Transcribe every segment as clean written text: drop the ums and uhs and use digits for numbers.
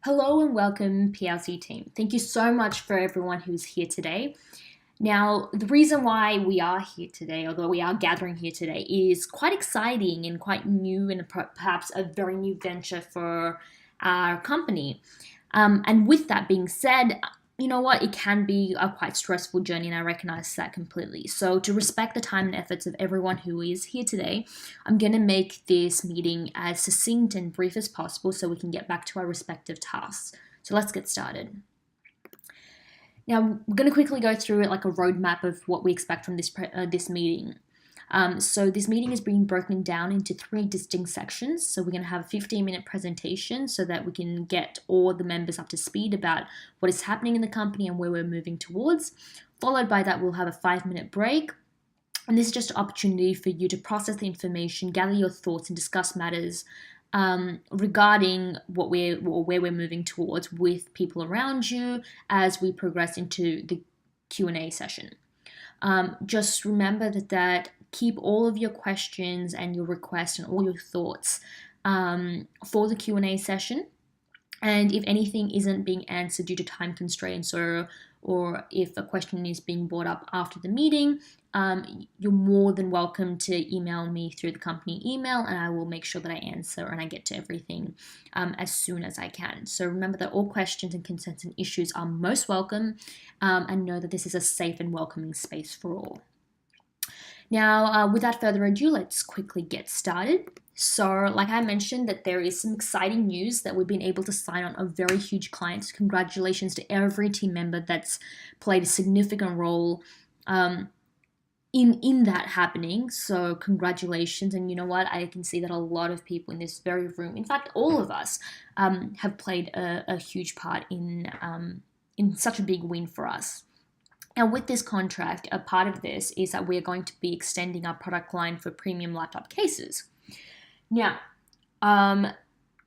Hello and welcome, PLC team. Thank you so much for everyone who's here today. Now, the reason why we are here today, although we are gathering here today, is quite exciting and quite new and perhaps a very new venture for our company. And with that being said, you know what? It can be a quite stressful journey, and I recognize that completely. So, to respect the time and efforts of everyone who is here today, I'm going to make this meeting as succinct and brief as possible so we can get back to our respective tasks. So, let's get started. Now, we're going to quickly go through like a roadmap of what we expect from this meeting. So this meeting is being broken down into three distinct sections. So we're going to have a 15-minute presentation so that we can get all the members up to speed about what is happening in the company and where we're moving towards. Followed by that, we'll have a 5-minute break. And this is just an opportunity for you to process the information, gather your thoughts, and discuss matters regarding where we're moving towards with people around you as we progress into the Q&A session. Just remember that keep all of your questions and your requests and all your thoughts for the Q&A session. And if anything isn't being answered due to time constraints or if a question is being brought up after the meeting, you're more than welcome to email me through the company email, and I will make sure that I answer and I get to everything as soon as I can. So remember that all questions and concerns and issues are most welcome, and know that this is a safe and welcoming space for all. Now, without further ado, let's quickly get started. So, like I mentioned, that there is some exciting news that we've been able to sign on a very huge client. Congratulations to every team member that's played a significant role in that happening. So congratulations. And you know what? I can see that a lot of people in this very room, in fact, all of us, have played a huge part in such a big win for us. And with this contract, a part of this is that we're going to be extending our product line for premium laptop cases. Now,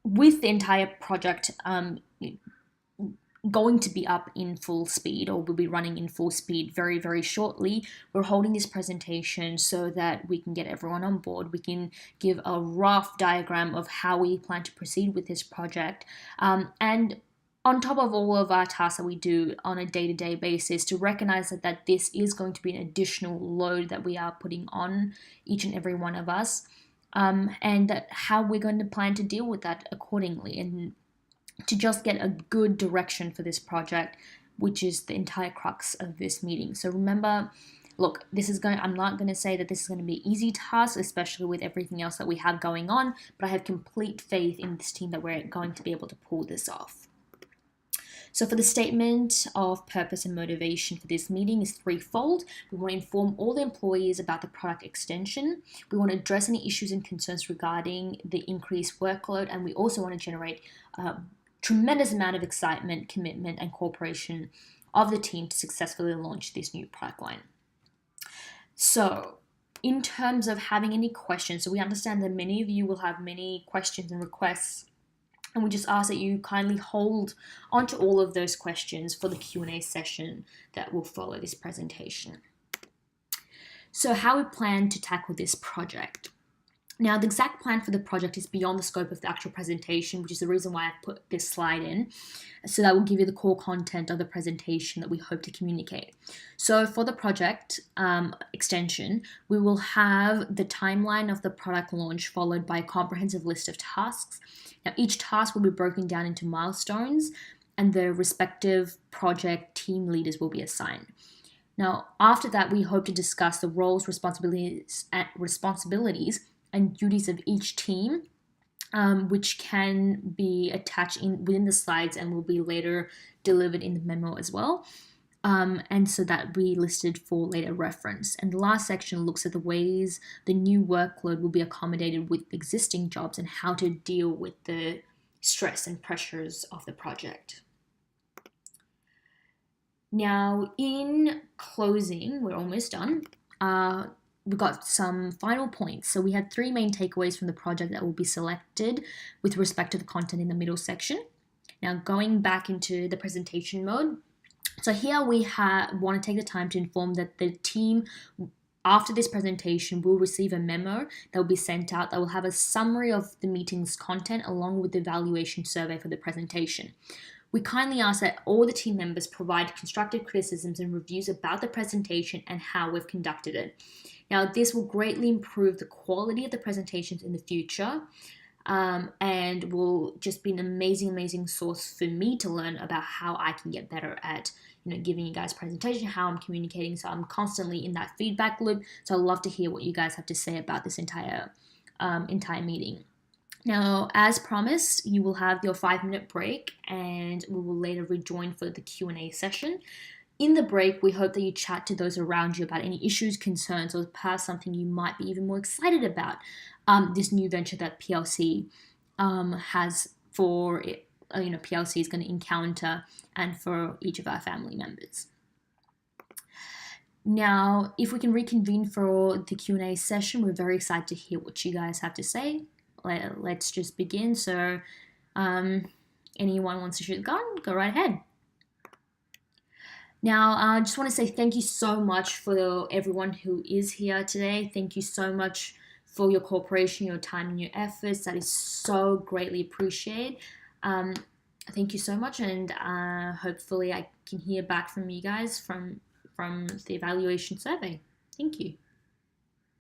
with the entire project going to be up in full speed, or will be running in full speed very, very shortly, we're holding this presentation so that we can get everyone on board. We can give a rough diagram of how we plan to proceed with this project. And on top of all of our tasks that we do on a day-to-day basis, to recognize that this is going to be an additional load that we are putting on each and every one of us, and that how we're going to plan to deal with that accordingly, and to just get a good direction for this project, which is the entire crux of this meeting. So remember, look, I'm not going to say that this is going to be an easy task, especially with everything else that we have going on, but I have complete faith in this team that we're going to be able to pull this off. So for the statement of purpose and motivation for this meeting is threefold. We want to inform all the employees about the product extension. We want to address any issues and concerns regarding the increased workload. And we also want to generate a tremendous amount of excitement, commitment, and cooperation of the team to successfully launch this new product line. So in terms of having any questions, so we understand that many of you will have many questions and requests, and we just ask that you kindly hold onto all of those questions for the Q&A session that will follow this presentation. So how we plan to tackle this project. Now, the exact plan for the project is beyond the scope of the actual presentation, which is the reason why I've put this slide in. So that will give you the core content of the presentation that we hope to communicate. So for the project extension, we will have the timeline of the product launch followed by a comprehensive list of tasks. Now, each task will be broken down into milestones, and the respective project team leaders will be assigned. Now, after that, we hope to discuss the roles, responsibilities, and duties of each team, which can be attached within the slides and will be later delivered in the memo as well. And so that we listed for later reference. And the last section looks at the ways the new workload will be accommodated with existing jobs and how to deal with the stress and pressures of the project. Now, in closing, we're almost done. We've got some final points. So we had 3 main takeaways from the project that will be selected with respect to the content in the middle section. Now, going back into the presentation mode. So here we want to take the time to inform that the team after this presentation, we'll receive a memo that will be sent out that will have a summary of the meeting's content along with the evaluation survey for the presentation. We kindly ask that all the team members provide constructive criticisms and reviews about the presentation and how we've conducted it. Now, this will greatly improve the quality of the presentations in the future, and will just be an amazing source for me to learn about how I can get better at giving you guys presentation, how I'm communicating. So I'm constantly in that feedback loop. So I'd love to hear what you guys have to say about this entire meeting. Now, as promised, you will have your 5-minute break, and we will later rejoin for the Q&A session. In the break, we hope that you chat to those around you about any issues, concerns, or perhaps something you might be even more excited about. This new venture that PLC has for it, PLC is going to encounter, and for each of our family members. Now, if we can reconvene for the Q&A session, we're very excited to hear what you guys have to say. Let's just begin. So anyone wants to shoot the gun, go right ahead. Now, I just want to say thank you so much for everyone who is here today. Thank you so much for your cooperation, your time, and your efforts. That is so greatly appreciated. Thank you so much, and hopefully I can hear back from you guys from the evaluation survey. Thank you.